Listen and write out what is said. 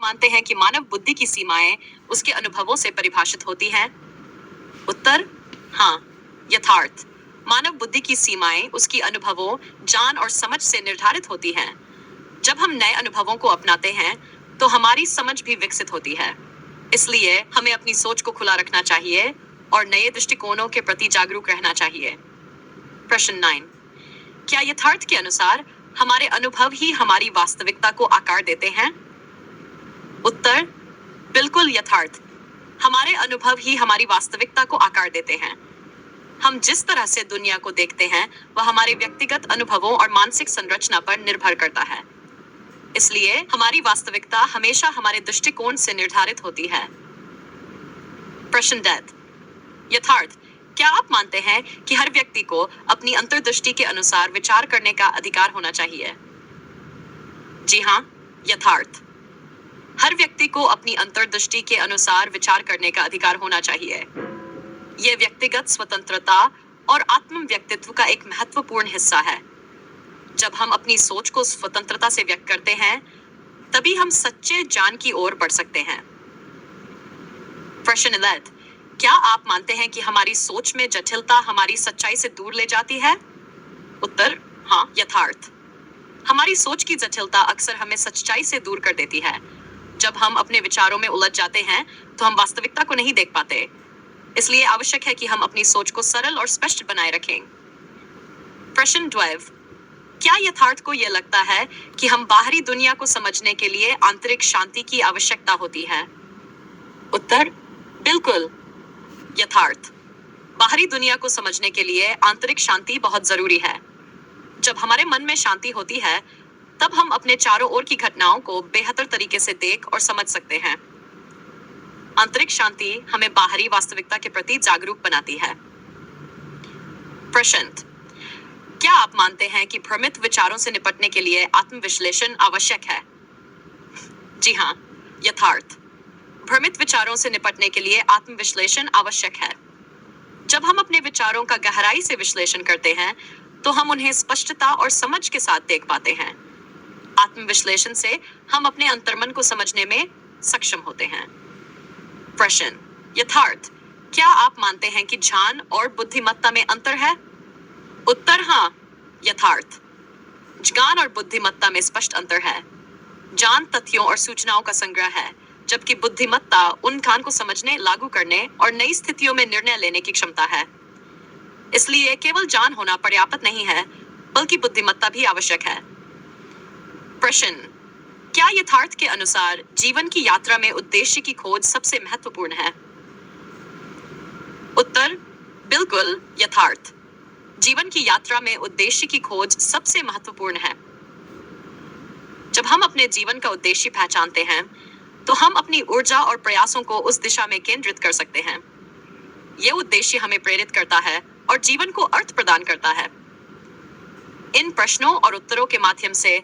मानते हैं कि मानव बुद्धि की सीमाएं उसके अनुभवों से परिभाषित होती हैं? उत्तर हाँ, यथार्थ। मानव बुद्धि की सीमाएं उसकी अनुभवों, जान और समझ से निर्धारित होती हैं। जब हम नए अनुभवों को अपनाते हैं, तो हमारी समझ भी विकसित होती है। इसलिए हमें अपनी सोच को खुला रखना चाहिए और नए दृष्टिकोणों के प्रति जागरूक रहना चाहिए। प्रश्न 9। क्या यथार्थ के अनुसार हमारे अनुभव ही हमारी वास्तविकता को आकार देते हैं? उत्तर बिल्कुल यथार्थ। हमारे अनुभव ही हमारी वास्तविकता को आकार देते हैं। हम जिस तरह से दुनिया को देखते हैं, वह हमारे व्यक्तिगत अनुभवों और मानसिक संरचना पर निर्भर करता है। इसलिए हमारी वास्तविकता हमेशा हमारे दृष्टिकोण से निर्धारित होती है। प्रश्न 10। यथार्थ। क्या आप मानते हैं कि हर व्यक्ति को अपनी अंतर्दृष्टि के अनुसार विचार करने का अधिकार होना चाहिए? जी हाँ, यथार्थ। हर व्यक्ति को अपनी अंतर्दृष्टि के अनुसार विचार करने का अधिकार होना चाहिए। यह व्यक्तिगत स्वतंत्रता और आत्म व्यक्तित्व का एक महत्वपूर्ण हिस्सा है। जब हम अपनी सोच को स्वतंत्रता से व्यक्त करते हैं, तभी हम सच्चे ज्ञान की ओर बढ़ सकते हैं। प्रश्न 11। क्या आप मानते हैं कि हमारी सोच में जटिलता हमारी सच्चाई से दूर ले जाती है? उत्तर हाँ, यथार्थ। हमारी सोच की जटिलता अक्सर हमें सच्चाई से दूर कर देती है। जब हम अपने विचारों में उलझ जाते हैं, तो हम वास्तविकता को नहीं देख पाते। इसलिए आवश्यक है कि हम अपनी सोच को सरल और स्पष्ट बनाए रखें। प्रश्न 12। क्या यथार्थ को यह लगता है कि हम बाहरी दुनिया को समझने के लिए आंतरिक शांति की आवश्यकता होती है? उत्तर बिल्कुल यथार्थ। बाहरी दुनिया को समझने के लिए आंतरिक शांति बहुत जरूरी है। जब हमारे मन में शांति होती है, तब हम अपने चारों ओर की घटनाओं को बेहतर तरीके से देख और समझ सकते हैं। आंतरिक शांति हमें बाहरी वास्तविकता के प्रति जागरूक बनाती है। प्रश्न। क्या आप मानते हैं कि भ्रमित विचारों से निपटने के लिए आत्मविश्लेषण आवश्यक है? जी हाँ, यथार्थ। भ्रमित विचारों से निपटने के लिए आत्मविश्लेषण आवश्यक है। जब हम अपने विचारों का गहराई से विश्लेषण करते हैं, तो हम उन्हें स्पष्टता और समझ के साथ देख पाते हैं। आत्मविश्लेषण से हम अपने अंतर्मन को समझने में सक्षम होते हैं। प्रश्न। यथार्थ। क्या आप मानते हैं कि ज्ञान और बुद्धिमत्ता में अंतर है? उत्तर हाँ, यथार्थ। ज्ञान और बुद्धिमत्ता में स्पष्ट अंतर है। ज्ञान तथ्यों और सूचनाओं का संग्रह है, जबकि बुद्धिमत्ता उन ज्ञान को समझने, लागू करने और नई स्थितियों में निर्णय लेने की क्षमता है। इसलिए केवल ज्ञान होना पर्याप्त नहीं है, बल्कि बुद्धिमत्ता भी आवश्यक है। प्रश्न। क्या यथार्थ के अनुसार जीवन की यात्रा में उद्देश्य की खोज सबसे महत्वपूर्ण है? उत्तर बिल्कुल यथार्थ। जीवन की यात्रा में उद्देश्य की खोज सबसे महत्वपूर्ण है। जब हम अपने जीवन का उद्देश्य पहचानते हैं, तो हम अपनी ऊर्जा और प्रयासों को उस दिशा में केंद्रित कर सकते हैं। यह उद्देश्य हमें प्रेरित करता है और जीवन को अर्थ प्रदान करता है। इन प्रश्नों और उत्तरों के माध्यम से